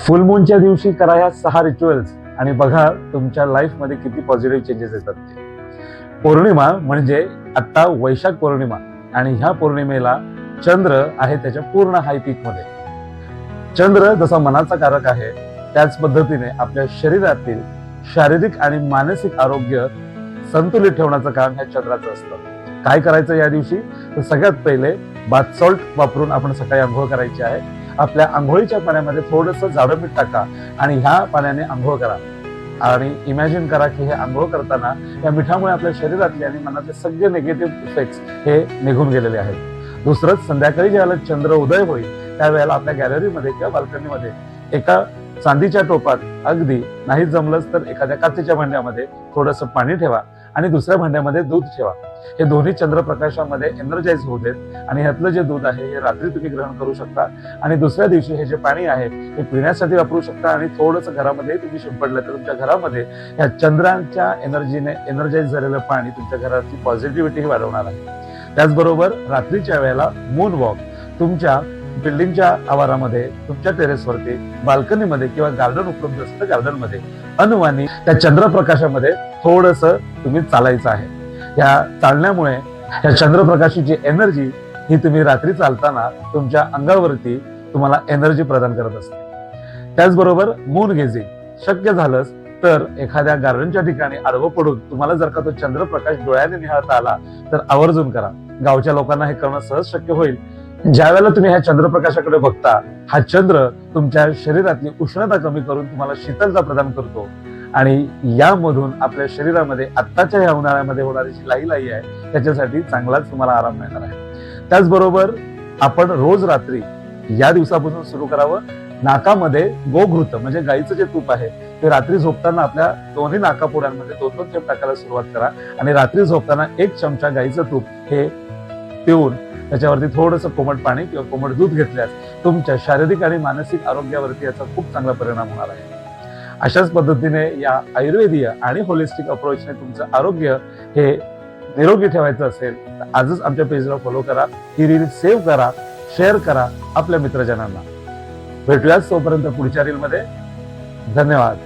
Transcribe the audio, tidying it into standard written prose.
फुल मूनच्या दिवशी करा या 6 रिच्युअल्स आणि बघा तुमच्या लाईफमध्ये किती पॉझिटिव्ह चेंजेस येतात ते. पौर्णिमा म्हणजे आता वैशाख पौर्णिमा आणि ह्या पौर्णिमेला चंद्र आहे त्याच्या पूर्ण हाय पीक मध्ये. चंद्र जसा मनाचा कारक आहे त्याच पद्धतीने आपल्या शरीरातील शारीरिक आणि मानसिक आरोग्य संतुलित ठेवण्याचं काम ह्या चंद्राचं असतं. काय करायचं या दिवशी? तर सगळ्यात पहिले बाथ सॉल्ट वापरून आपण सकाळी आंघोळ करायची आहे. आपल्या आंघोळीच्या पाण्यामध्ये थोडंसं जाडं मीठ टाका आणि ह्या पाण्याने आंघोळ करा आणि इमॅजिन करा की हे आंघोळ करताना या मिठामुळे आपल्या शरीरातले आणि मनातले सगळे निगेटिव्ह इफेक्ट्स हे निघून गेलेले आहेत. दुसरंच, संध्याकाळी ज्यावेळेला चंद्र उदय होईल त्यावेळेला आपल्या गॅलरीमध्ये किंवा बाल्कनीमध्ये एका चांदीच्या टोपात, अगदी नाही जमलंच तर एखाद्या काचेच्या भांड्यामध्ये थोडंसं पाणी ठेवा आणि दुसऱ्या भांड्यामध्ये दूध ठेवा. हे दोन्ही चंद्रप्रकाशामध्ये एनर्जाइज होऊ देत आणि ह्यातलं जे दूध आहे हे रात्री तुम्ही ग्रहण करू शकता आणि दुसऱ्या दिवशी हे जे पाणी आहे हे पिण्यासाठी वापरू शकता आणि थोडंसं घरामध्ये तुम्ही शिंपडलं तर तुमच्या घरामध्ये ह्या चंद्राच्या एनर्जीने एनर्जाइज झालेलं पाणी तुमच्या घराची पॉझिटिव्हिटी वाढवणार आहे. त्याचबरोबर रात्रीच्या वेळेला मून वॉक तुमच्या बिल्डिंगच्या आवारामध्ये, तुमच्या टेरेसवरती, बाल्कनीमध्ये किंवा गार्डन उपलब्ध असतं गार्डनमध्ये अनवाणी त्या चंद्रप्रकाशामध्ये थोडंसं तुम्ही चालायचं आहे. या चालण्यामुळे या चंद्रप्रकाशाची एनर्जी ही तुम्ही रात्री चालताना तुमच्या अंगावरती तुम्हाला एनर्जी प्रदान करत असते. त्याचबरोबर मून गेझिंग शक्य झालंच तर एखाद्या गार्डनच्या ठिकाणी आडवं पडून तुम्हाला जर का तो चंद्रप्रकाश डोळ्याने निहाळता आला तर आवर्जून करा. गावच्या लोकांना हे करणं सहज शक्य होईल. ज्या वेळेला तुम्ही ह्या चंद्रप्रकाशाकडे बघता, हा चंद्र तुमच्या शरीरातली उष्णता कमी करून तुम्हाला शीतलता प्रदान करतो आणि यामधून आपल्या शरीरामध्ये आत्ताच्या या उन्हाळ्यामध्ये होणारी जी लाई आहे त्याच्यासाठी चांगलाच तुम्हाला आराम मिळणार आहे. त्याचबरोबर आपण रोज रात्री या दिवसापासून सुरू करावं. नाकामध्ये गोघृत म्हणजे गाईचं जे तूप आहे ते रात्री झोपताना आपल्या दोन्ही नाकापुड्यांमध्ये 2-2 थेंब टाकायला सुरुवात करा आणि रात्री झोपताना 1 चमचा गाईचं तूप हे पिऊन त्याच्यावरती थोडंसं कोमट पाणी किंवा कोमट दूध घेतल्यास तुमच्या शारीरिक आणि मानसिक आरोग्यावरती याचा खूप चांगला परिणाम होणार आहे. अशाच पद्धतीने या आयुर्वेदीय आणि होलिस्टिक अप्रोचने तुमचं आरोग्य हे निरोगी ठेवायचं असेल तर आजच आमच्या पेजला फॉलो करा, ही रील सेव्ह करा, शेअर करा आपल्या मित्रजनांना. भेटूयाच तोपर्यंत पुढच्या रीलमध्ये. धन्यवाद.